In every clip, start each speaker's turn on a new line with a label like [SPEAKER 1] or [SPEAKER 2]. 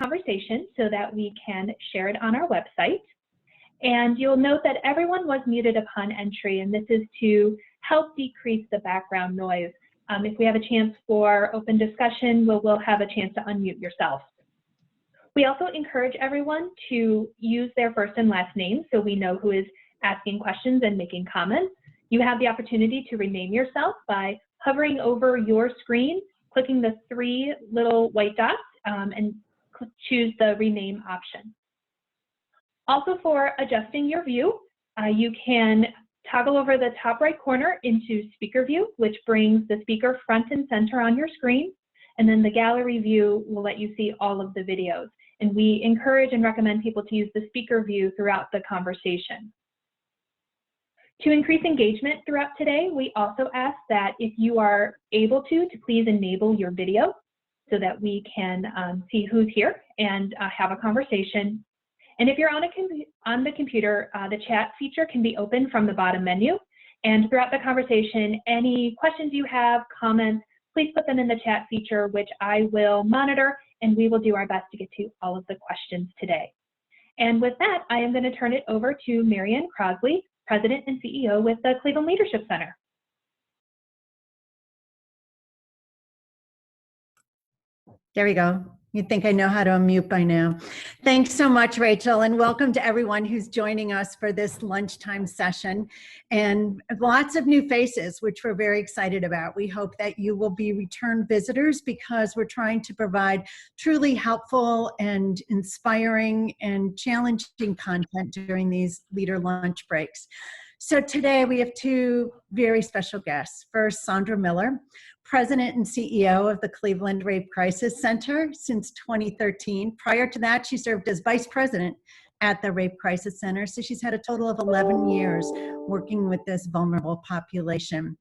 [SPEAKER 1] conversation so that we can share it on our website. And you'll note that everyone was muted upon entry, and this is to help decrease the background noise. If we have a chance for open discussion, we'll have a chance to unmute yourself. We also encourage everyone to use their first and last name so we know who is asking questions and making comments. You have the opportunity to rename yourself by hovering over your screen, clicking the 3 little white dots, and choose the rename option. Also, for adjusting your view, you can toggle over the top right corner into speaker view, which brings the speaker front and center on your screen. And then the gallery view will let you see all of the videos. And we encourage and recommend people to use the speaker view throughout the conversation. To increase engagement throughout today, we also ask that if you are able to please enable your video so that we can see who's here and have a conversation. And if you're on the computer, the chat feature can be opened from the bottom menu. And throughout the conversation, any questions you have, comments, please put them in the chat feature, which I will monitor, and we will do our best to get to all of the questions today. And with that, I am going to turn it over to Marianne Crosley, President and CEO with the Cleveland Leadership Center.
[SPEAKER 2] There we go. You'd think I know how to unmute by now. Thanks so much, Rachel, and welcome to everyone who's joining us for this lunchtime session. And lots of new faces, which we're very excited about. We hope that you will be return visitors because we're trying to provide truly helpful and inspiring and challenging content during these leader lunch breaks. So today we have 2 very special guests. First, Sondra Miller, President and CEO of the Cleveland Rape Crisis Center since 2013. Prior to that, she served as Vice President at the Rape Crisis Center. So she's had a total of 11 years working with this vulnerable population.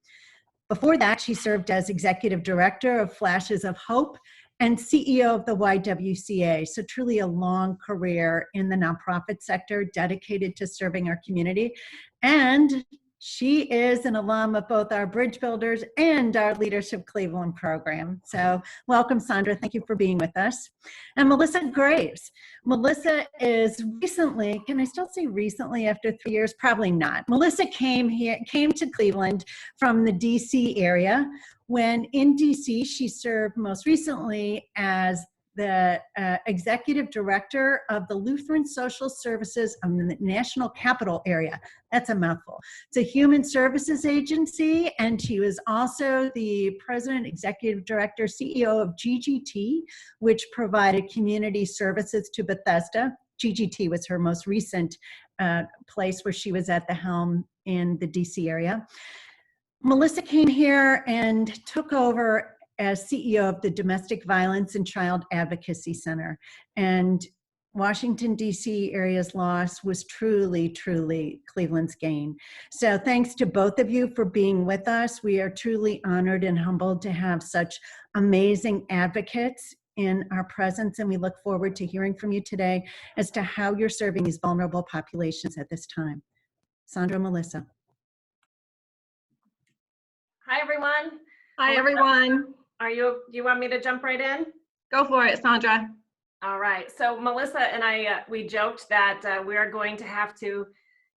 [SPEAKER 2] Before that, she served as Executive Director of Flashes of Hope and CEO of the YWCA. So truly a long career in the nonprofit sector dedicated to serving our community. And she is an alum of both our Bridge Builders and our Leadership Cleveland program. So welcome, Sondra. Thank you for being with us. And Melissa Graves. Melissa is recently, can I still say recently after 3 years? Probably not. Melissa came to Cleveland from the DC area. When in DC, she served most recently as the Executive Director of the Lutheran Social Services of the National Capital Area. That's a mouthful. It's a human services agency, and she was also the President, Executive Director, CEO of GGT, which provided community services to Bethesda. GGT was her most recent place where she was at the helm in the DC area. Melissa came here and took over as CEO of the Domestic Violence and Child Advocacy Center. And Washington, D.C. area's loss was truly, truly Cleveland's gain. So thanks to both of you for being with us. We are truly honored and humbled to have such amazing advocates in our presence, and we look forward to hearing from you today as to how you're serving these vulnerable populations at this time. Sondra, Melissa.
[SPEAKER 3] Hi, everyone.
[SPEAKER 4] Hi, everyone.
[SPEAKER 3] Do you want me to jump right in?
[SPEAKER 4] Go for it, Sondra.
[SPEAKER 3] All right. So Melissa and I, we joked that we are going to have to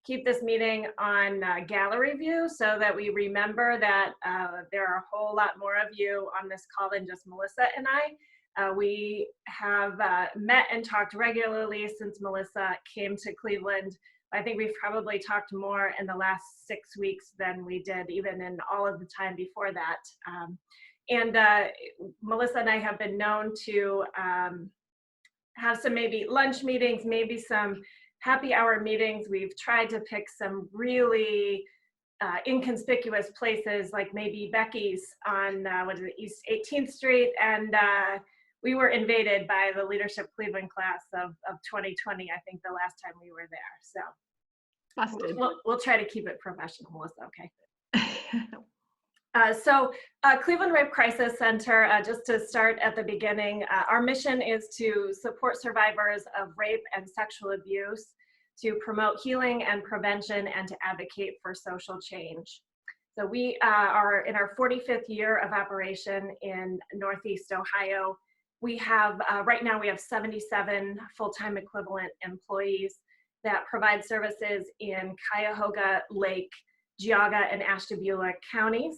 [SPEAKER 3] keep this meeting on gallery view so that we remember that there are a whole lot more of you on this call than just Melissa and I. We have met and talked regularly since Melissa came to Cleveland. I think we've probably talked more in the last 6 weeks than we did even in all of the time before that. And Melissa and I have been known to have some maybe lunch meetings, maybe some happy hour meetings. We've tried to pick some really inconspicuous places, like maybe Becky's on East 18th Street, and we were invaded by the Leadership Cleveland class of 2020, I think the last time we were there. So
[SPEAKER 4] Busted.
[SPEAKER 3] We'll try to keep it professional, Melissa, okay? Cleveland Rape Crisis Center, just to start at the beginning, our mission is to support survivors of rape and sexual abuse, to promote healing and prevention, and to advocate for social change. So we are in our 45th year of operation in Northeast Ohio. we have, right now we have 77 full-time equivalent employees that provide services in Cuyahoga, Lake, Geauga, and Ashtabula counties.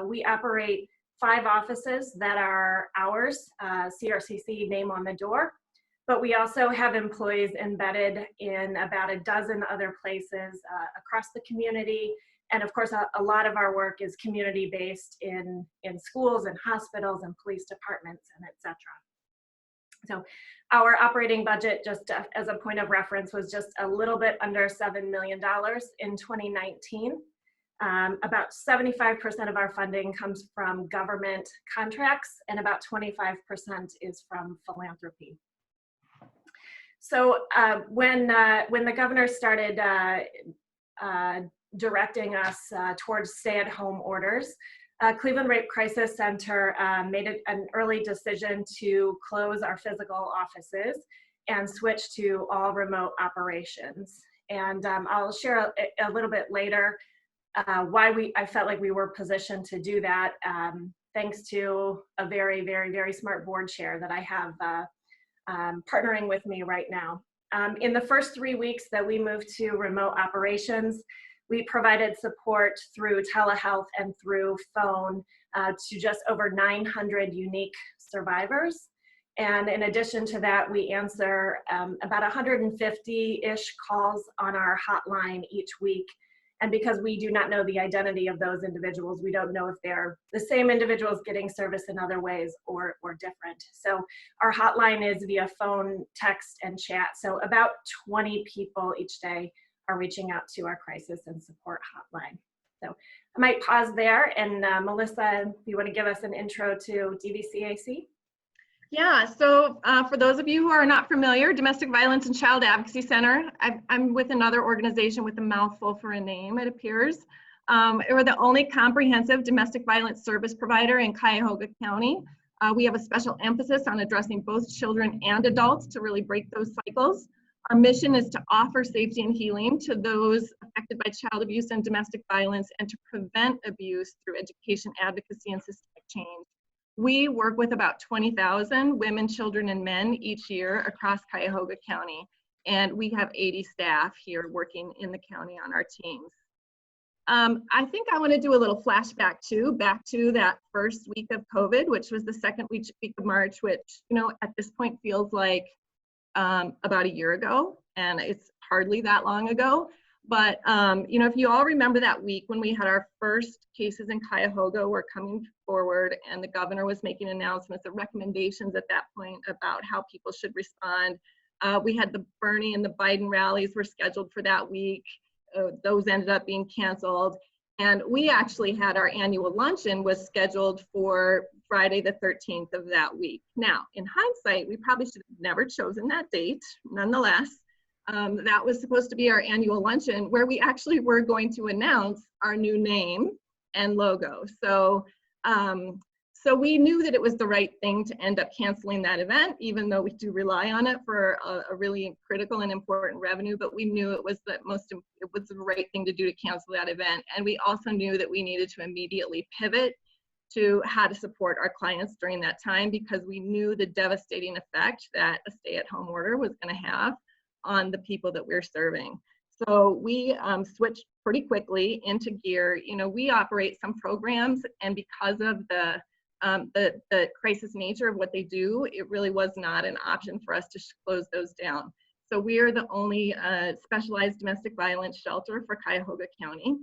[SPEAKER 3] We operate 5 offices that are ours, CRCC name on the door, but we also have employees embedded in about a dozen other places across the community. And of course, a lot of our work is community-based in schools and hospitals and police departments and et cetera. So our operating budget, just as a point of reference, was just a little bit under $7 million in 2019. About 75% of our funding comes from government contracts, and about 25% is from philanthropy. So when the governor started directing us towards stay-at-home orders, Cleveland Rape Crisis Center made an early decision to close our physical offices and switch to all remote operations. And I'll share a little bit later why I felt like we were positioned to do that, thanks to a very, very, very smart board chair that I have partnering with me right now. In the first 3 weeks that we moved to remote operations, we provided support through telehealth and through phone to just over 900 unique survivors. And in addition to that, we answer about 150-ish calls on our hotline each week. And because we do not know the identity of those individuals, we don't know if they're the same individuals getting service in other ways or different. So our hotline is via phone, text, and chat. So about 20 people each day are reaching out to our crisis and support hotline. So I might pause there, and Melissa, if you want to give us an intro to DVCAC?
[SPEAKER 4] Yeah, so for those of you who are not familiar, Domestic Violence and Child Advocacy Center, I'm with another organization with a mouthful for a name, it appears. We're the only comprehensive domestic violence service provider in Cuyahoga County. We have a special emphasis on addressing both children and adults to really break those cycles. Our mission is to offer safety and healing to those affected by child abuse and domestic violence, and to prevent abuse through education, advocacy, and systemic change. We work with about 20,000 women, children, and men each year across Cuyahoga County, and we have 80 staff here working in the county on our teams. I think I want to do a little flashback too, back to that first week of COVID, which was the second week of March, which, you know, at this point feels like about a year ago, and it's hardly that long ago. But, you know, if you all remember that week when we had our first cases in Cuyahoga were coming forward, and the governor was making announcements of recommendations at that point about how people should respond. We had the Bernie and the Biden rallies were scheduled for that week. Those ended up being canceled. And we actually had our annual luncheon was scheduled for Friday the 13th of that week. Now, in hindsight, we probably should have never chosen that date. Nonetheless, that was supposed to be our annual luncheon, where we actually were going to announce our new name and logo. So, so we knew that it was the right thing to end up canceling that event, even though we do rely on it for a really critical and important revenue. But we knew it was the right thing to do to cancel that event. And we also knew that we needed to immediately pivot to how to support our clients during that time, because we knew the devastating effect that a stay-at-home order was going to have on the people that we're serving. So we switched pretty quickly into gear. You know, we operate some programs, and because of the crisis nature of what they do, it really was not an option for us to close those down. So we are the only specialized domestic violence shelter for Cuyahoga County.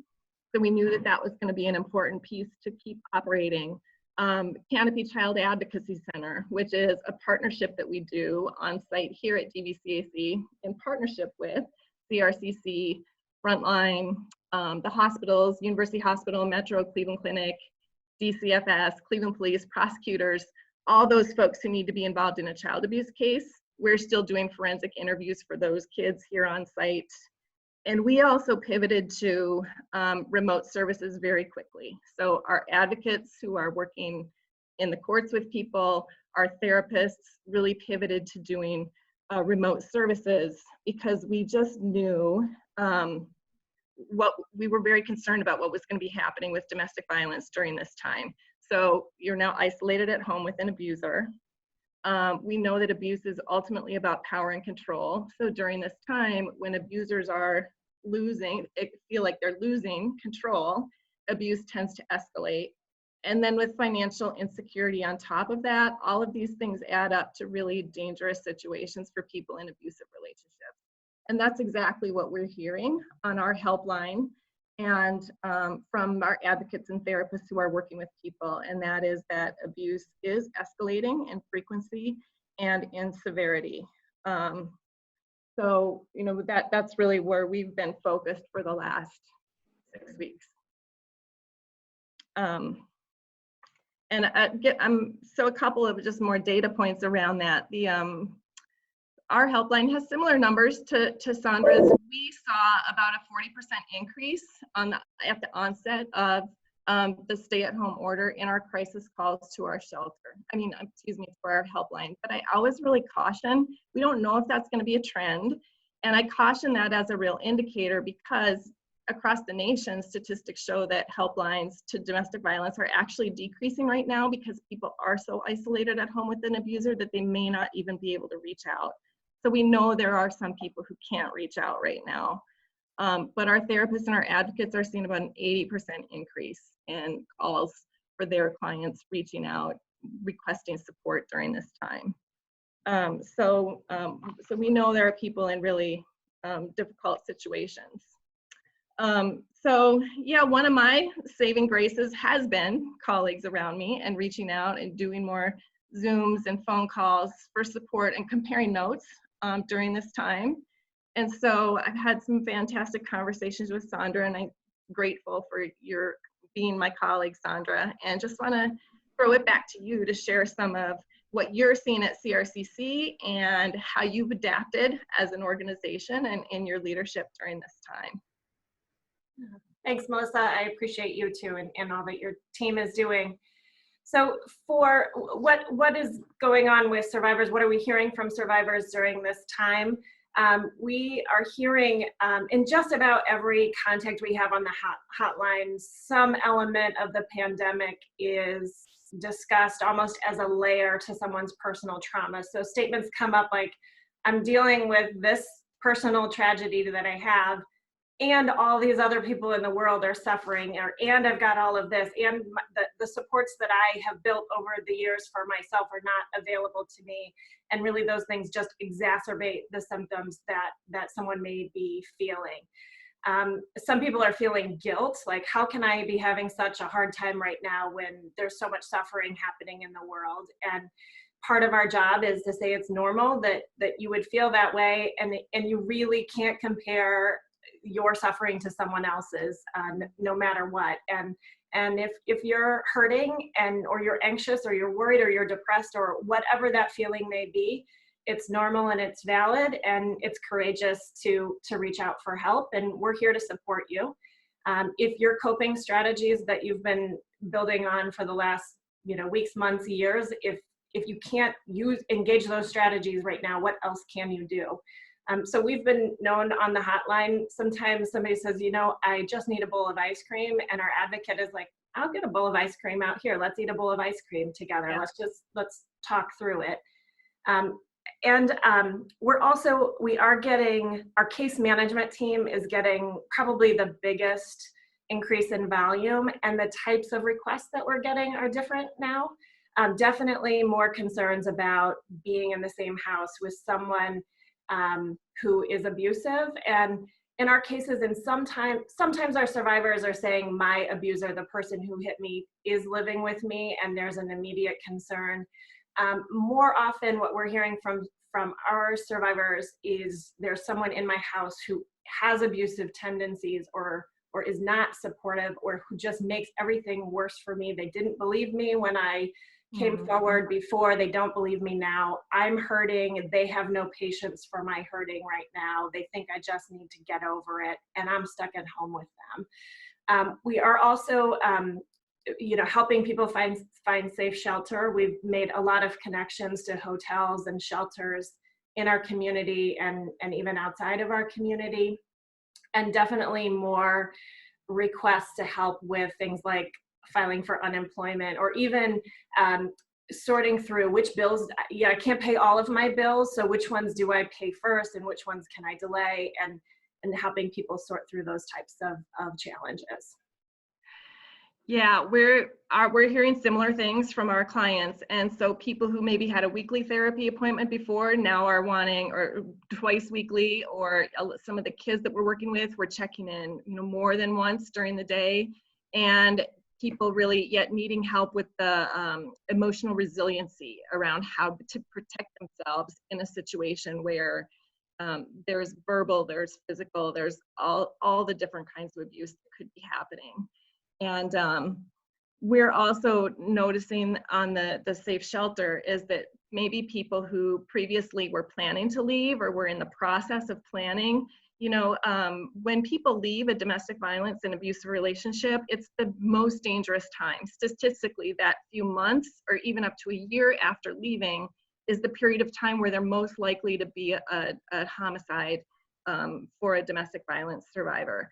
[SPEAKER 4] So we knew that that was going to be an important piece to keep operating. Canopy Child Advocacy Center, which is a partnership that we do on site here at DVCAC in partnership with CRCC, Frontline, the hospitals, University Hospital, Metro, Cleveland Clinic, DCFS, Cleveland Police, prosecutors, all those folks who need to be involved in a child abuse case. We're still doing forensic interviews for those kids here on site. And we also pivoted to remote services very quickly. So our advocates who are working in the courts with people, our therapists really pivoted to doing remote services, because we just knew we were very concerned about what was going to be happening with domestic violence during this time. So you're now isolated at home with an abuser. We know that abuse is ultimately about power and control. So during this time, when abusers are feel like they're losing control, abuse tends to escalate. And then with financial insecurity on top of that, all of these things add up to really dangerous situations for people in abusive relationships. And that's exactly what we're hearing on our helpline and from our advocates and therapists who are working with people. And that is that abuse is escalating in frequency and in severity. So, you know, that's really where we've been focused for the last 6 weeks. So a couple of just more data points around that. Our helpline has similar numbers to Sondra's. We saw about a 40% increase at the onset of the stay-at-home order in our crisis calls to our shelter. For our helpline. But I always really caution, we don't know if that's going to be a trend. And I caution that as a real indicator because across the nation, statistics show that helplines to domestic violence are actually decreasing right now because people are so isolated at home with an abuser that they may not even be able to reach out. So we know there are some people who can't reach out right now. But our therapists and our advocates are seeing about an 80% increase in calls for their clients reaching out, requesting support during this time. So we know there are people in really difficult situations. So yeah, one of my saving graces has been colleagues around me and reaching out and doing more Zooms and phone calls for support and comparing notes during this time. And so I've had some fantastic conversations with Sondra, and I'm grateful for your being my colleague, Sondra, and just want to throw it back to you to share some of what you're seeing at CRCC and how you've adapted as an organization and in your leadership during this time.
[SPEAKER 3] Thanks, Melissa. I appreciate you too and all that your team is doing. So for what is going on with survivors, what are we hearing from survivors during this time? We are hearing in just about every contact we have on the hotline, some element of the pandemic is discussed almost as a layer to someone's personal trauma. So statements come up like, I'm dealing with this personal tragedy that I have, and all these other people in the world are suffering, and I've got all of this, and the supports that I have built over the years for myself are not available to me. And really those things just exacerbate the symptoms that someone may be feeling. Some people are feeling guilt, like how can I be having such a hard time right now when there's so much suffering happening in the world? And part of our job is to say it's normal that you would feel that way, and you really can't compare your suffering to someone else's, no matter what. And if you're hurting or you're anxious or you're worried or you're depressed or whatever that feeling may be, it's normal and it's valid and it's courageous to reach out for help, and we're here to support you. If your coping strategies that you've been building on for the last weeks, months, years, if you can't engage those strategies right now, what else can you do? So we've been known on the hotline, sometimes somebody says, I just need a bowl of ice cream, and our advocate is like, I'll get a bowl of ice cream out here. Let's eat a bowl of ice cream together. Yeah. Let's talk through it. We are getting, our case management team is getting probably the biggest increase in volume, and the types of requests that we're getting are different now. Definitely more concerns about being in the same house with someone who is abusive. And in our cases, and sometimes our survivors are saying my abuser, the person who hit me, is living with me, and there's an immediate concern. More often what we're hearing from our survivors is there's someone in my house who has abusive tendencies or is not supportive, or who just makes everything worse for me. They didn't believe me when I came forward before. They don't believe me now. I'm hurting. They have no patience for my hurting right now. They think I just need to get over it, and I'm stuck at home with them. We are also helping people find safe shelter. We've made a lot of connections to hotels and shelters in our community and even outside of our community, and definitely more requests to help with things like filing for unemployment, or even sorting through which bills, I can't pay all of my bills, so which ones do I pay first and which ones can I delay, and helping people sort through those types of challenges.
[SPEAKER 4] Yeah, we're hearing similar things from our clients. And so people who maybe had a weekly therapy appointment before now are wanting, or twice weekly, or some of the kids that we're working with, we're checking in, more than once during the day. And people really yet needing help with the emotional resiliency around how to protect themselves in a situation where there's verbal, there's physical, there's all the different kinds of abuse that could be happening. And we're also noticing on the safe shelter is that maybe people who previously were planning to leave or were in the process of planning, when people leave a domestic violence and abusive relationship, it's the most dangerous time. Statistically, that few months or even up to a year after leaving is the period of time where they're most likely to be a homicide for a domestic violence survivor.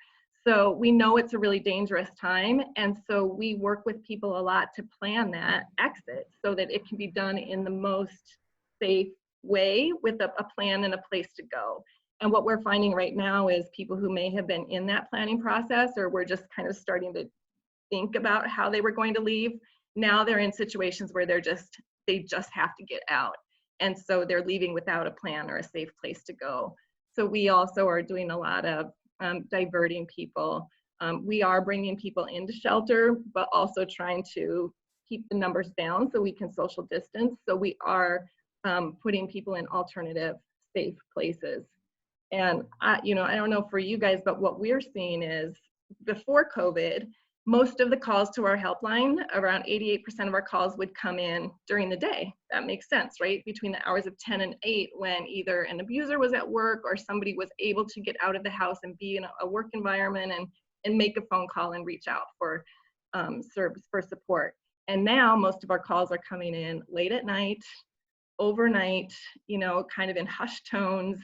[SPEAKER 4] So we know it's a really dangerous time, and so we work with people a lot to plan that exit so that it can be done in the most safe way with a plan and a place to go. And what we're finding right now is people who may have been in that planning process, or were just kind of starting to think about how they were going to leave, now they're in situations where they just have to get out. And so they're leaving without a plan or a safe place to go. So we also are doing a lot of diverting people. We are bringing people into shelter, but also trying to keep the numbers down so we can social distance. So we are putting people in alternative safe places. And I don't know for you guys, but what we're seeing is before COVID, most of the calls to our helpline, around 88% of our calls would come in during the day. That makes sense, right? Between the hours of 10 and 8, when either an abuser was at work or somebody was able to get out of the house and be in a work environment and make a phone call and reach out for support. And now most of our calls are coming in late at night, overnight, kind of in hushed tones,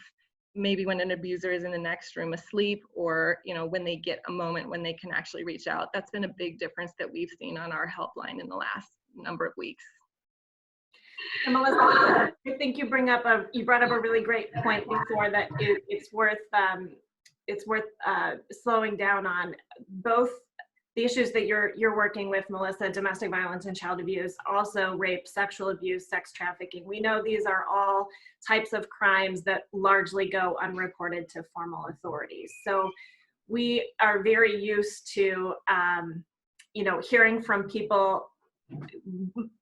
[SPEAKER 4] maybe when an abuser is in the next room asleep, or when they get a moment when they can actually reach out. That's been a big difference that we've seen on our helpline in the last number of weeks.
[SPEAKER 3] And Melissa, I think you brought up a really great point before, that it's worth slowing down on both the issues that you're working with, Melissa: domestic violence and child abuse, also rape, sexual abuse, sex trafficking. We know these are all types of crimes that largely go unreported to formal authorities. So we are very used to, hearing from people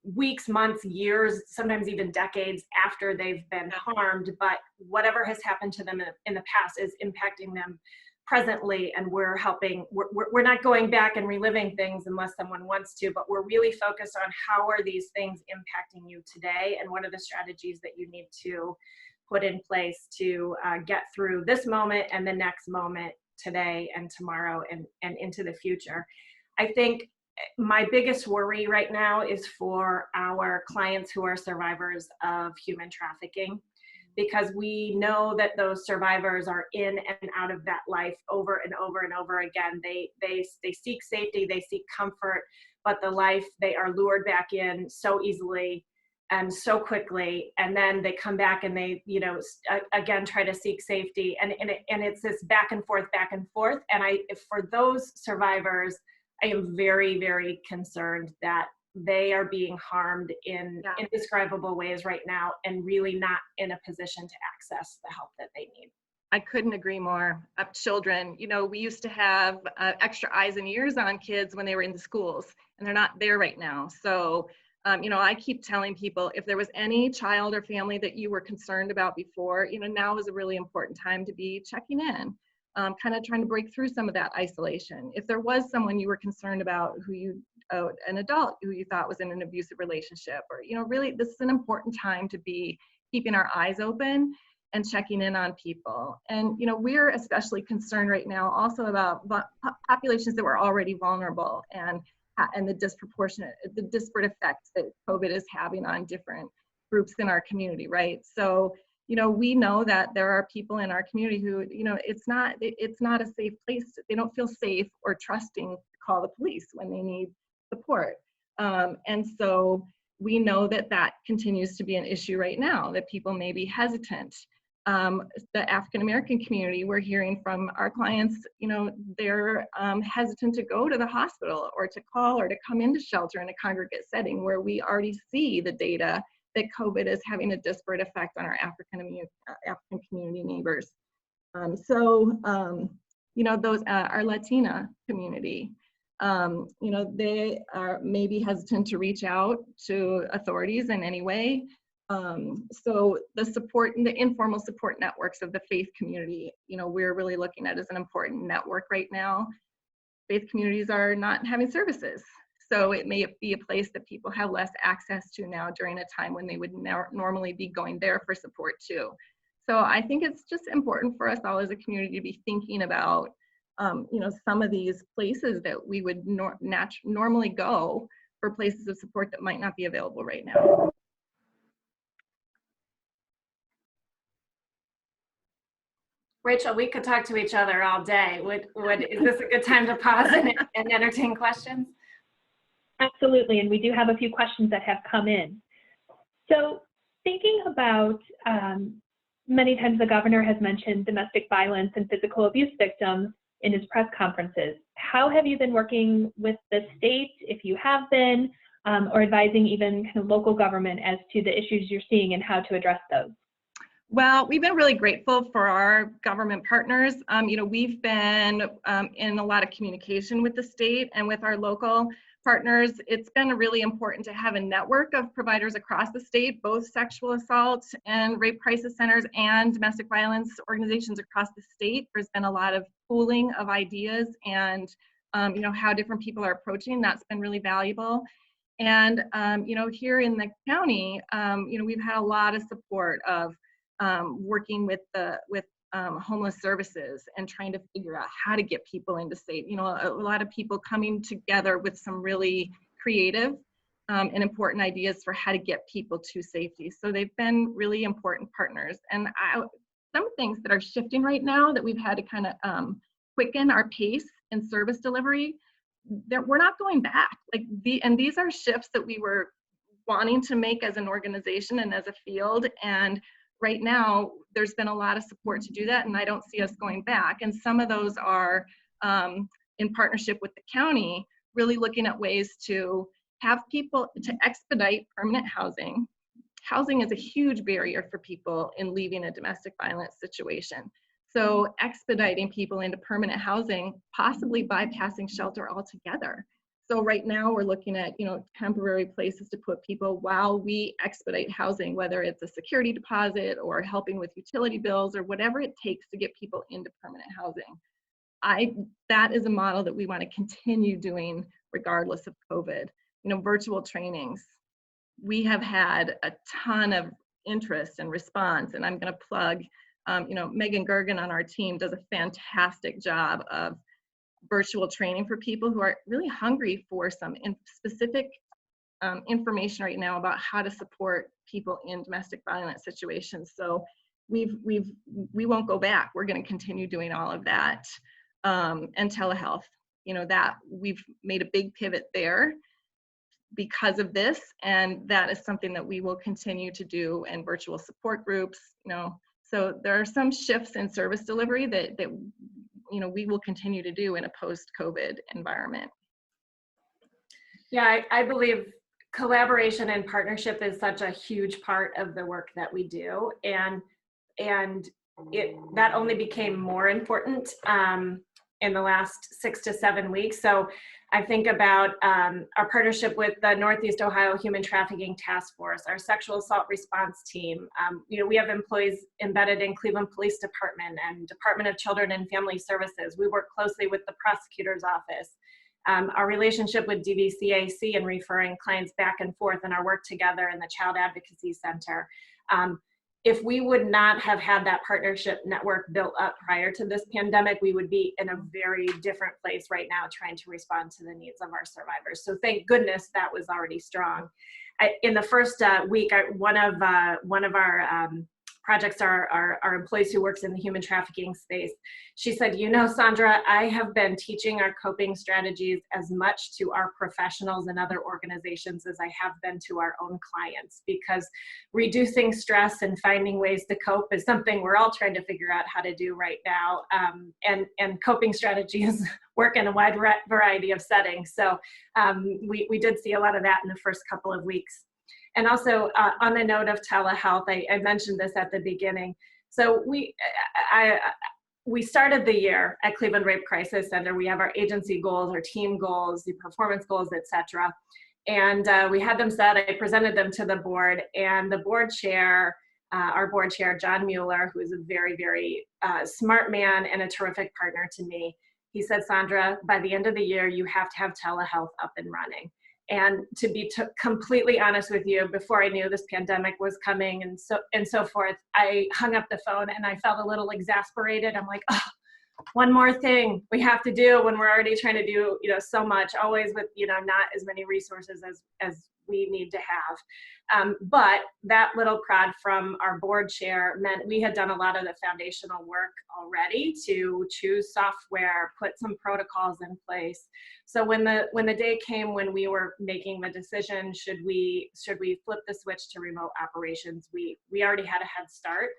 [SPEAKER 3] weeks, months, years, sometimes even decades after they've been harmed, but whatever has happened to them in the past is impacting them presently, and we're not going back and reliving things unless someone wants to, but we're really focused on how are these things impacting you today, and what are the strategies that you need to put in place to get through this moment and the next moment, today and tomorrow and into the future. I think my biggest worry right now is for our clients who are survivors of human trafficking, because we know that those survivors are in and out of that life over and over and over again. They seek safety, they seek comfort, but the life, they are lured back in so easily and so quickly, and then they come back and they again try to seek safety, and it's this back and forth. And for those survivors, I am very, very concerned that they are being harmed in indescribable ways right now, and really not in a position to access the help that they need.
[SPEAKER 4] I couldn't agree more. Children, we used to have extra eyes and ears on kids when they were in the schools, and they're not there right now. So, I keep telling people, if there was any child or family that you were concerned about before, now is a really important time to be checking in. Kind of trying to break through some of that isolation. If there was someone you were concerned about, an adult who you thought was in an abusive relationship, or, really, this is an important time to be keeping our eyes open and checking in on people. And, we're especially concerned right now also about populations that were already vulnerable, and the disparate effects that COVID is having on different groups in our community, right? So, we know that there are people in our community who, it's not a safe place. They don't feel safe or trusting to call the police when they need support. And so, we know that that continues to be an issue right now, that people may be hesitant. The African American community, we're hearing from our clients, they're hesitant to go to the hospital or to call or to come into shelter in a congregate setting, where we already see the data that COVID is having a disparate effect on our African community neighbors. Those our Latina community, they are maybe hesitant to reach out to authorities in any way. So the support and the informal support networks of the faith community, we're really looking at as an important network right now. Faith communities are not having services, so it may be a place that people have less access to now during a time when they would normally be going there for support too. So I think it's just important for us all as a community to be thinking about, some of these places that we would normally go for places of support that might not be available right now.
[SPEAKER 3] Rachel, we could talk to each other all day. Is this a good time to pause and entertain questions?
[SPEAKER 1] Absolutely, and we do have a few questions that have come in. So thinking about, many times the governor has mentioned domestic violence and physical abuse victims in his press conferences. How have you been working with the state, if you have been, or advising even kind of local government as to the issues you're seeing and how to address those?
[SPEAKER 4] Well, we've been really grateful for our government partners. We've been in a lot of communication with the state and with our local partners. It's been really important to have a network of providers across the state, both sexual assault and rape crisis centers and domestic violence organizations across the state. There's been a lot of pooling of ideas and how different people are approaching. That's been really valuable. And here in the county, we've had a lot of support of working with homeless services and trying to figure out how to get people into state. A lot of people coming together with some really creative and important ideas for how to get people to safety. So they've been really important partners. And some things that are shifting right now that we've had to kind of quicken our pace in service delivery, that we're not going back. And these are shifts that we were wanting to make as an organization and as a field. And right now, there's been a lot of support to do that, and I don't see us going back. And some of those are in partnership with the county, really looking at ways to have people to expedite permanent housing. Housing is a huge barrier for people in leaving a domestic violence situation. So expediting people into permanent housing, possibly bypassing shelter altogether. So right now we're looking at, temporary places to put people while we expedite housing, whether it's a security deposit or helping with utility bills or whatever it takes to get people into permanent housing. That is a model that we want to continue doing regardless of COVID. Virtual trainings. We have had a ton of interest and response, and I'm going to plug, Megan Gergen on our team does a fantastic job of virtual training for people who are really hungry for some specific information right now about how to support people in domestic violence situations. So we won't go back. We're going to continue doing all of that. And telehealth, that we've made a big pivot there because of this, and that is something that we will continue to do in virtual support groups. So there are some shifts in service delivery that we will continue to do in a post-COVID environment.
[SPEAKER 3] Yeah, I believe collaboration and partnership is such a huge part of the work that we do, and that only became more important in the last 6 to 7 weeks. So I think about our partnership with the Northeast Ohio Human Trafficking Task Force, our sexual assault response team. We have employees embedded in Cleveland Police Department and Department of Children and Family Services. We work closely with the prosecutor's office. Our relationship with DVCAC and referring clients back and forth, and our work together in the Child Advocacy Center. If we would not have had that partnership network built up prior to this pandemic, we would be in a very different place right now trying to respond to the needs of our survivors. So thank goodness that was already strong. In the first week, one of our projects our employees who works in the human trafficking space. She said, you know, Sondra, I have been teaching our coping strategies as much to our professionals and other organizations as I have been to our own clients, because reducing stress and finding ways to cope is something we're all trying to figure out how to do right now. And coping strategies work in a wide variety of settings. So we did see a lot of that in the first couple of weeks. And also on the note of telehealth, I mentioned this at the beginning. So we started the year at Cleveland Rape Crisis Center. We have our agency goals, our team goals, the performance goals, et cetera. And we had them set. I presented them to the board, and the board chair, our board chair, John Mueller, who is a very, very smart man and a terrific partner to me, he said, Sondra, by the end of the year, you have to have telehealth up and running. And to be completely honest with you, before I knew this pandemic was coming and so forth, I hung up the phone and I felt a little exasperated. I'm like, oh, one more thing we have to do when we're already trying to do, you know, so much, always with, you know, not as many resources as we need to have. But that little prod from our board chair meant we had done a lot of the foundational work already to choose software, put some protocols in place. So when the day came when we were making the decision, should we flip the switch to remote operations, we already had a head start.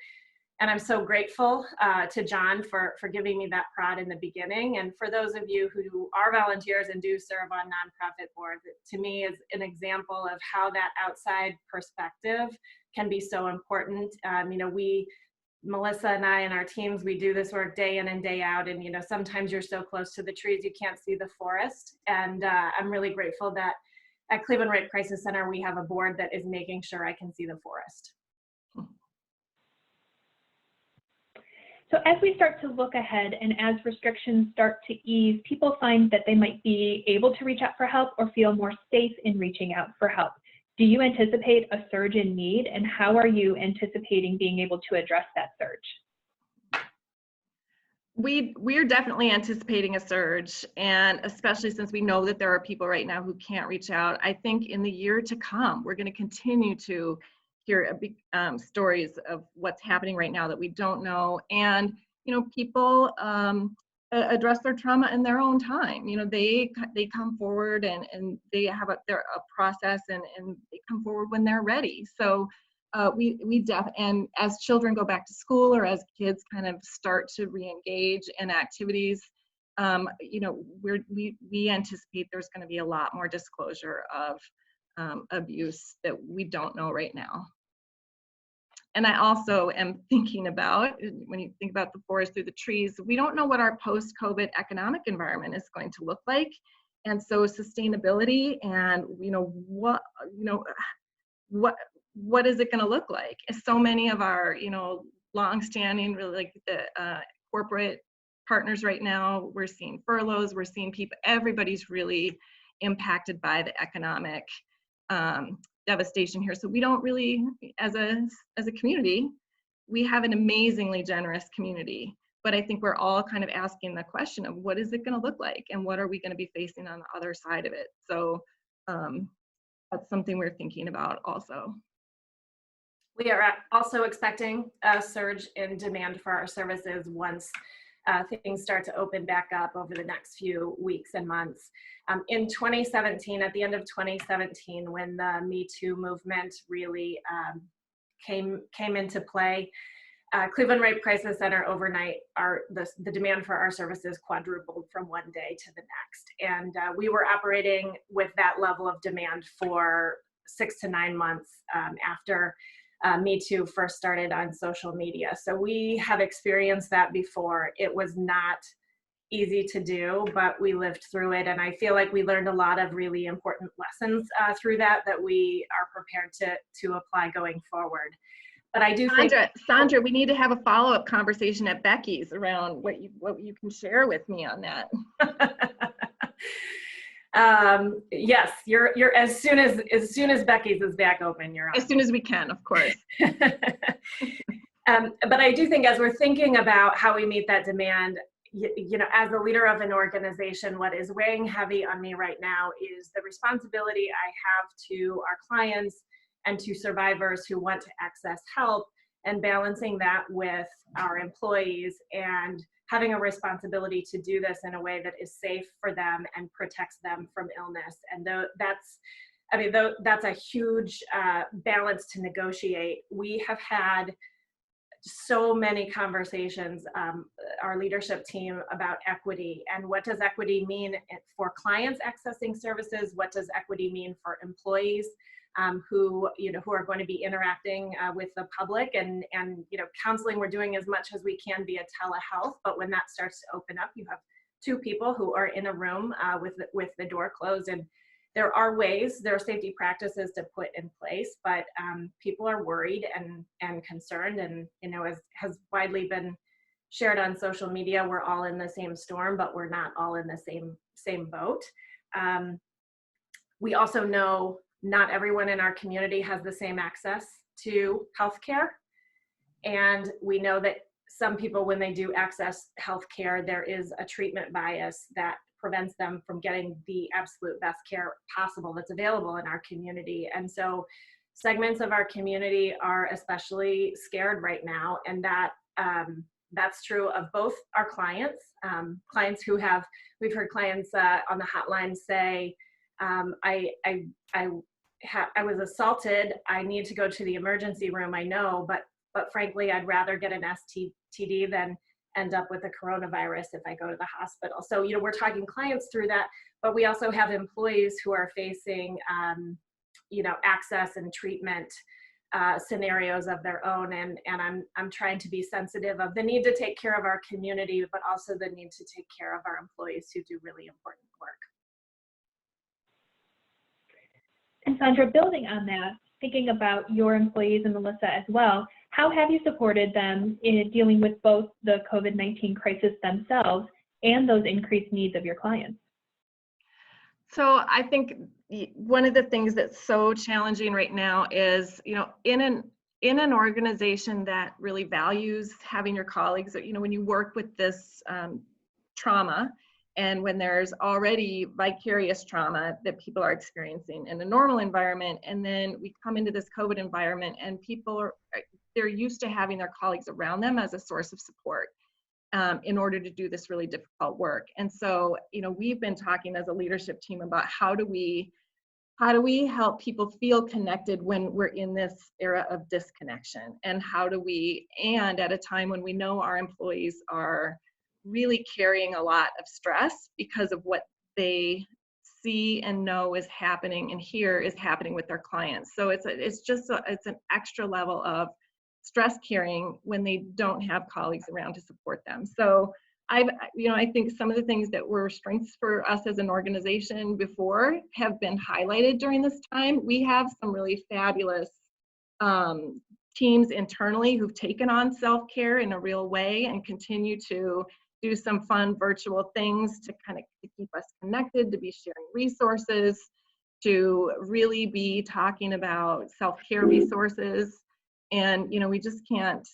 [SPEAKER 3] And I'm so grateful to John for giving me that prod in the beginning. And for those of you who are volunteers and do serve on nonprofit boards, it, to me, is an example of how that outside perspective can be so important. You know, Melissa and I and our teams, we do this work day in and day out. And, you know, sometimes you're so close to the trees, you can't see the forest. And I'm really grateful that at Cleveland Rape Crisis Center, we have a board that is making sure I can see the forest.
[SPEAKER 1] So as we start to look ahead and as restrictions start to ease, people find that they might be able to reach out for help or feel more safe in reaching out for help. Do you anticipate a surge in need, and how are you anticipating being able to address that surge?
[SPEAKER 4] We're definitely anticipating a surge, and especially since we know that there are people right now who can't reach out. I think in the year to come, we're going to continue to hear big stories of what's happening right now that we don't know, and you know, people address their trauma in their own time. You know, they come forward and they have a process, and they come forward when they're ready. So and as children go back to school, or as kids kind of start to re-engage in activities, you know, we anticipate there's going to be a lot more disclosure of abuse that we don't know right now. And I also am thinking about, when you think about the forest through the trees, we don't know what our post-COVID economic environment is going to look like. And so sustainability and, you know, what is it going to look like? So many of our, you know, long-standing, really, like the corporate partners right now, we're seeing furloughs, we're seeing people, everybody's really impacted by the economic devastation here. So we don't really, as a community, we have an amazingly generous community, but I think we're all kind of asking the question of what is it going to look like, and what are we going to be facing on the other side of it? So that's something we're thinking about also.
[SPEAKER 3] We are also expecting a surge in demand for our services once things start to open back up over the next few weeks and months. In 2017, at the end of 2017, when the Me Too movement really came into play, Cleveland Rape Crisis Center overnight, the demand for our services quadrupled from one day to the next. And we were operating with that level of demand for 6 to 9 months after Me Too first started on social media. So we have experienced that before. It was not easy to do, but we lived through it. And I feel like we learned a lot of really important lessons through that we are prepared to apply going forward. But I do think—
[SPEAKER 4] Sondra, we need to have a follow-up conversation at Becky's around what you can share with me on that.
[SPEAKER 3] Yes, you're as soon as Becky's is back open, you're on.
[SPEAKER 4] As soon as we can, of course.
[SPEAKER 3] But I do think, as we're thinking about how we meet that demand, you know, as a leader of an organization, what is weighing heavy on me right now is the responsibility I have to our clients and to survivors who want to access help, and balancing that with our employees and having a responsibility to do this in a way that is safe for them and protects them from illness. And that's a huge balance to negotiate. We have had so many conversations, our leadership team, about equity and what does equity mean for clients accessing services? What does equity mean for employees who are going to be interacting with the public? And counseling, we're doing as much as we can via telehealth, but when that starts to open up, you have two people who are in a room with the door closed, and there are safety practices to put in place, but people are worried and concerned, and as has widely been shared on social media, we're all in the same storm, but we're not all in the same boat. We also know not everyone in our community has the same access to healthcare, and we know that some people, when they do access healthcare, there is a treatment bias that prevents them from getting the absolute best care possible that's available in our community. And so segments of our community are especially scared right now, and that's true of both our clients, we've heard clients on the hotline say, I was assaulted, I need to go to the emergency room, I know, but frankly, I'd rather get an STD than end up with a coronavirus if I go to the hospital. So, we're talking clients through that, but we also have employees who are facing, access and treatment scenarios of their own. And I'm trying to be sensitive of the need to take care of our community, but also the need to take care of our employees who do really important work.
[SPEAKER 1] And Sondra, building on that, thinking about your employees and Melissa as well, how have you supported them in dealing with both the COVID-19 crisis themselves and those increased needs of your clients?
[SPEAKER 4] So I think one of the things that's so challenging right now is, in an organization that really values having your colleagues, when you work with this trauma, and when there's already vicarious trauma that people are experiencing in a normal environment, and then we come into this COVID environment and they're used to having their colleagues around them as a source of support in order to do this really difficult work. And so, we've been talking as a leadership team about how do we help people feel connected when we're in this era of disconnection, and and at a time when we know our employees are really carrying a lot of stress because of what they see and know is happening and hear is happening with their clients. So it's an extra level of stress carrying when they don't have colleagues around to support them. So I think some of the things that were strengths for us as an organization before have been highlighted during this time. We have some really fabulous teams internally who've taken on self-care in a real way and continue to do some fun virtual things to keep us connected, to be sharing resources, to really be talking about self-care resources. And, we just can't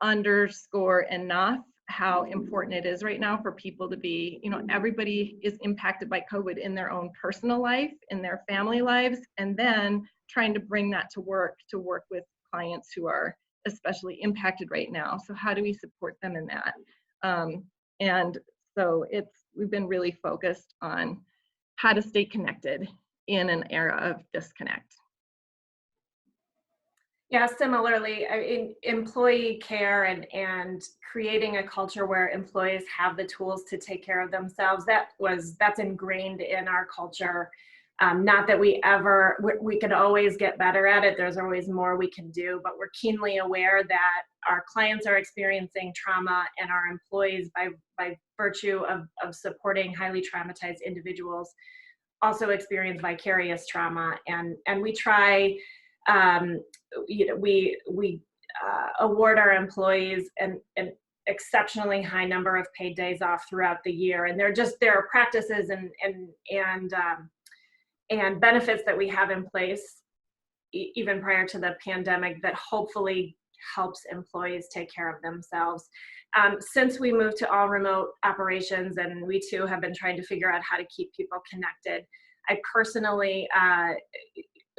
[SPEAKER 4] underscore enough how important it is right now for people to be, everybody is impacted by COVID in their own personal life, in their family lives, and then trying to bring that to work with clients who are especially impacted right now. So how do we support them in that? And so we've been really focused on how to stay connected in an era of disconnect.
[SPEAKER 3] Yeah, similarly, employee care and creating a culture where employees have the tools to take care of themselves, that's ingrained in our culture. Not that we could always get better at it. There's always more we can do, but we're keenly aware that our clients are experiencing trauma, and our employees, by virtue of supporting highly traumatized individuals, also experience vicarious trauma. And we try, we award our employees an exceptionally high number of paid days off throughout the year. And there are practices and benefits that we have in place even prior to the pandemic that hopefully helps employees take care of themselves. Since we moved to all remote operations, and we too have been trying to figure out how to keep people connected, I personally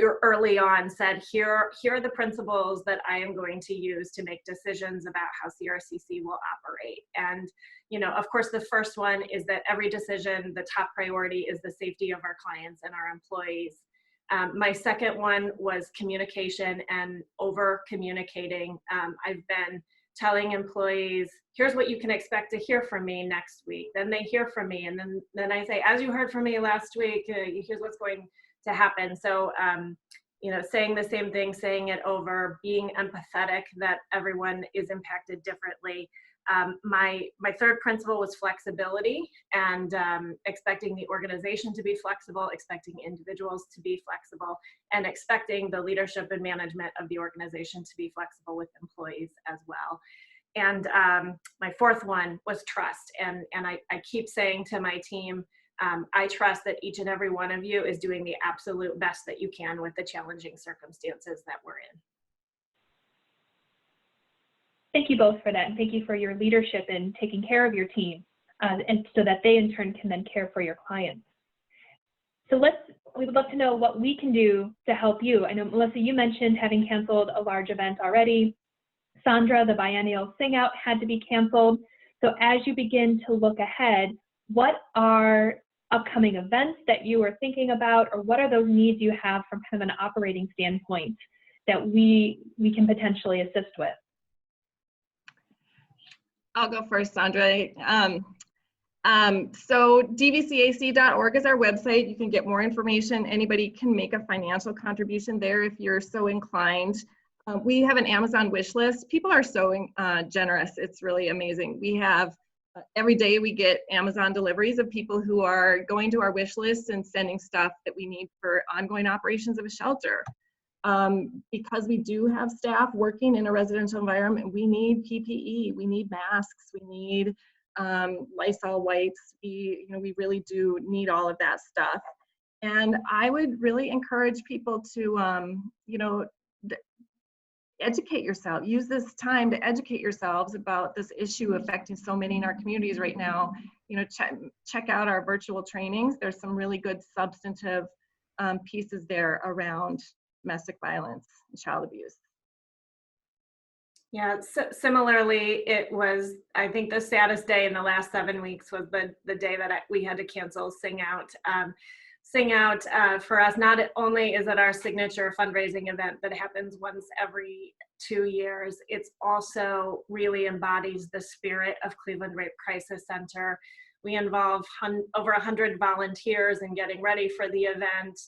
[SPEAKER 3] early on said, here are the principles that I am going to use to make decisions about how CRCC will operate. And, you know, of course, the first one is that every decision, the top priority is the safety of our clients and our employees. My second one was communication and over communicating. I've been telling employees, here's what you can expect to hear from me next week. Then they hear from me, and then I say, as you heard from me last week, here's what's going to happen. So, you know, saying the same thing, saying it over, being empathetic that everyone is impacted differently. My third principle was flexibility, and expecting the organization to be flexible, expecting individuals to be flexible, and expecting the leadership and management of the organization to be flexible with employees as well. And my fourth one was trust. And I keep saying to my team, I trust that each and every one of you is doing the absolute best that you can with the challenging circumstances that we're in.
[SPEAKER 1] Thank you both for that, and thank you for your leadership in taking care of your team, and so that they in turn can then care for your clients. So we would love to know what we can do to help you. I know, Melissa, you mentioned having canceled a large event already. Sondra, the biennial Sing Out had to be canceled. So as you begin to look ahead, what are upcoming events that you are thinking about, or what are those needs you have from kind of an operating standpoint that we can potentially assist with?
[SPEAKER 4] I'll go first, Sondra. So dvcac.org is our website. You can get more information. Anybody can make a financial contribution there if you're so inclined. We have an Amazon wish list. People are so generous. It's really amazing. We have, every day we get Amazon deliveries of people who are going to our wish list and sending stuff that we need for ongoing operations of a shelter. Because we do have staff working in a residential environment, we need PPE, we need masks, we need Lysol wipes. We really do need all of that stuff. And I would really encourage people to, educate yourself. Use this time to educate yourselves about this issue affecting so many in our communities right now. Check out our virtual trainings. There's some really good substantive pieces there around domestic violence and child abuse.
[SPEAKER 3] Yeah, similarly, it was, I think the saddest day in the last 7 weeks was the day that we had to cancel Sing Out. Sing Out for us, not only is it our signature fundraising event that happens once every 2 years, it's also really embodies the spirit of Cleveland Rape Crisis Center. We involve over 100 volunteers in getting ready for the event.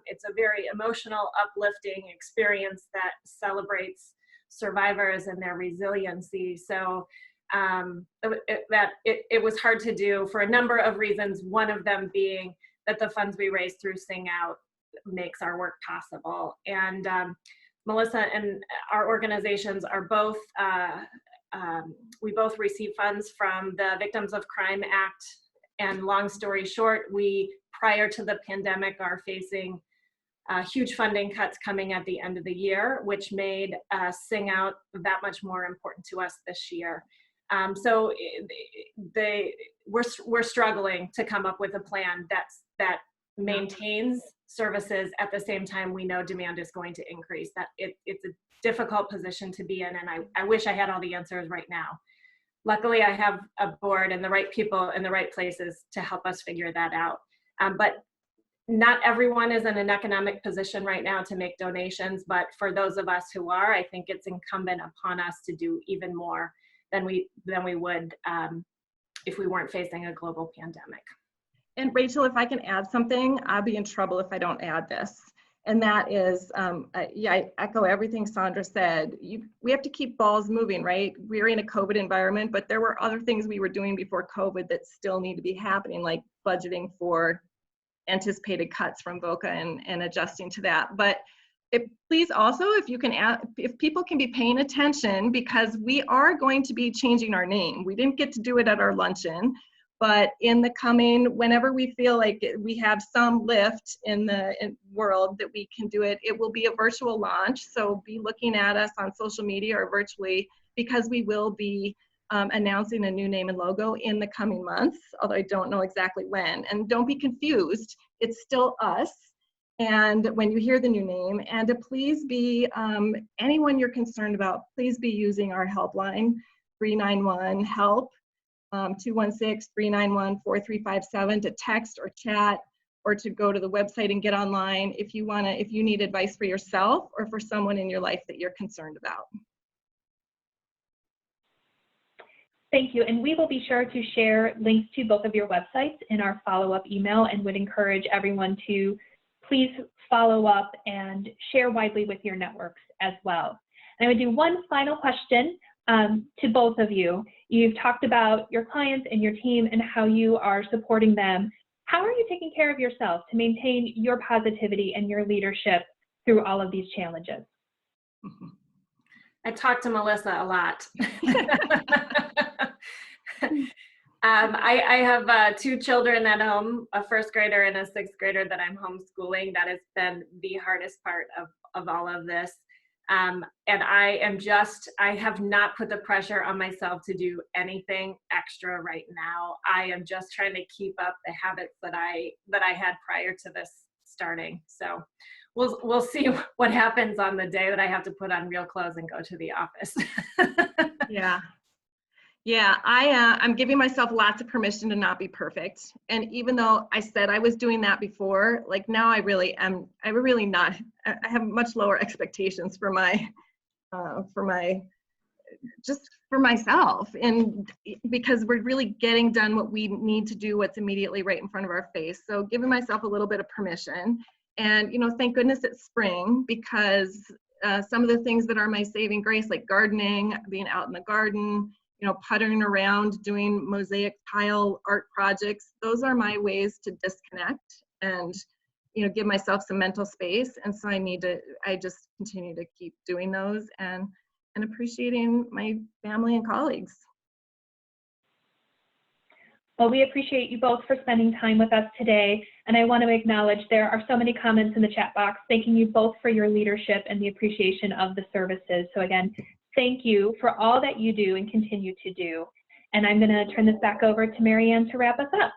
[SPEAKER 3] It's a very emotional, uplifting experience that celebrates survivors and their resiliency. So it was hard to do for a number of reasons, one of them being that the funds we raise through Sing Out makes our work possible. And Melissa and our organizations are both, we both receive funds from the Victims of Crime Act. And long story short, we, prior to the pandemic, are facing huge funding cuts coming at the end of the year, which made Sing Out that much more important to us this year. So we're struggling to come up with a plan that maintains services at the same time we know demand is going to increase. That it's a difficult position to be in, and I wish I had all the answers right now. Luckily, I have a board and the right people in the right places to help us figure that out. But not everyone is in an economic position right now to make donations, but for those of us who are, I think it's incumbent upon us to do even more than we would if we weren't facing a global pandemic.
[SPEAKER 4] And Rachel, if I can add something, I'll be in trouble if I don't add this. And that is, I echo everything Sondra said. We have to keep balls moving, right? We're in a COVID environment, but there were other things we were doing before COVID that still need to be happening, like budgeting for anticipated cuts from VOCA and adjusting to that. But please also, if people can be paying attention, because we are going to be changing our name. We didn't get to do it at our luncheon, but in the coming, whenever we feel like we have some lift in the world that we can do it, it will be a virtual launch. So be looking at us on social media or virtually, because we will be announcing a new name and logo in the coming months, although I don't know exactly when. And don't be confused, it's still us. and when you hear the new name, and to please be, anyone you're concerned about, please be using our helpline, 391-HELP, 216-391-4357 to text or chat, or to go to the website and get online if you need advice for yourself or for someone in your life that you're concerned about.
[SPEAKER 1] Thank you, and we will be sure to share links to both of your websites in our follow-up email, and would encourage everyone to please follow up and share widely with your networks as well. And I would do one final question to both of you. You've talked about your clients and your team and how you are supporting them. How are you taking care of yourself to maintain your positivity and your leadership through all of these challenges?
[SPEAKER 3] I talk to Melissa a lot. I have 2 children at home, a 1st grader and a 6th grader that I'm homeschooling. That has been the hardest part of all of this. And I have not put the pressure on myself to do anything extra right now. I am just trying to keep up the habits that I had prior to this starting. So we'll see what happens on the day that I have to put on real clothes and go to the office.
[SPEAKER 4] Yeah, I'm giving myself lots of permission to not be perfect. And even though I said I was doing that before, like now I really am, I have much lower expectations for myself. And because we're really getting done what we need to do, what's immediately right in front of our face. So giving myself a little bit of permission. And, thank goodness it's spring, because some of the things that are my saving grace, like gardening, being out in the garden, puttering around, doing mosaic tile art projects, those are my ways to disconnect and, give myself some mental space. And so I just continue to keep doing those and appreciating my family and colleagues.
[SPEAKER 1] Well, we appreciate you both for spending time with us today. And I want to acknowledge there are so many comments in the chat box thanking you both for your leadership and the appreciation of the services. So again, thank you for all that you do and continue to do. And I'm going to turn this back over to Marianne to wrap us up.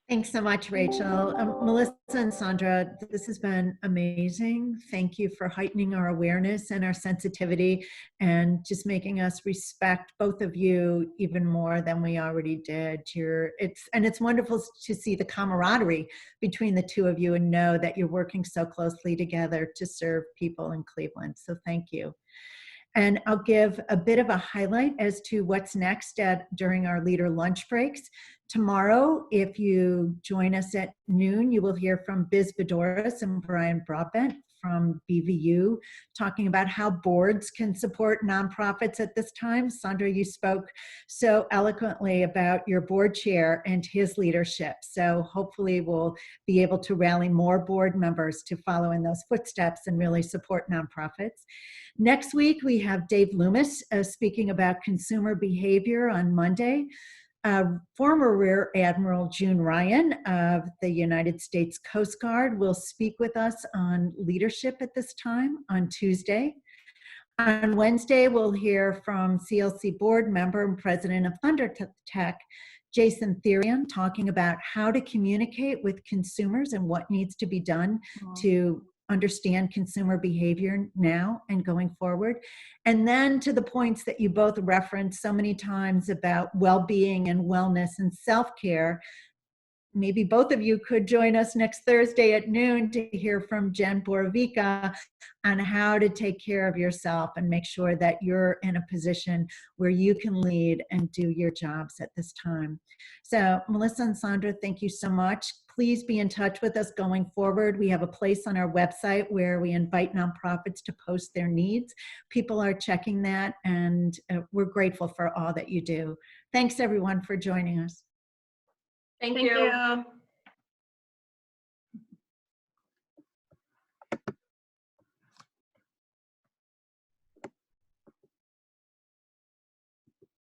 [SPEAKER 2] Thanks so much, Rachel. Melissa and Sondra, this has been amazing. Thank you for heightening our awareness and our sensitivity and just making us respect both of you even more than we already did. It's wonderful to see the camaraderie between the two of you and know that you're working so closely together to serve people in Cleveland. So thank you. And I'll give a bit of a highlight as to what's next during our leader lunch breaks. Tomorrow, if you join us at noon, you will hear from Biz Bedoris and Brian Broadbent from BVU, talking about how boards can support nonprofits at this time. Sondra, you spoke so eloquently about your board chair and his leadership. So hopefully we'll be able to rally more board members to follow in those footsteps and really support nonprofits. Next week, we have Dave Loomis speaking about consumer behavior on Monday. Former Rear Admiral June Ryan of the United States Coast Guard will speak with us on leadership at this time on Tuesday. On Wednesday, we'll hear from CLC board member and president of ThunderTech, Jason Therian, talking about how to communicate with consumers and what needs to be done to understand consumer behavior now and going forward. And then to the points that you both referenced so many times about well-being and wellness and self-care, maybe both of you could join us next Thursday at noon to hear from Jen Borovica on how to take care of yourself and make sure that you're in a position where you can lead and do your jobs at this time. So Melissa and Sondra, thank you so much. Please be in touch with us going forward. We have a place on our website where we invite nonprofits to post their needs. People are checking that, and we're grateful for all that you do. Thanks everyone for joining us.
[SPEAKER 3] Thank you.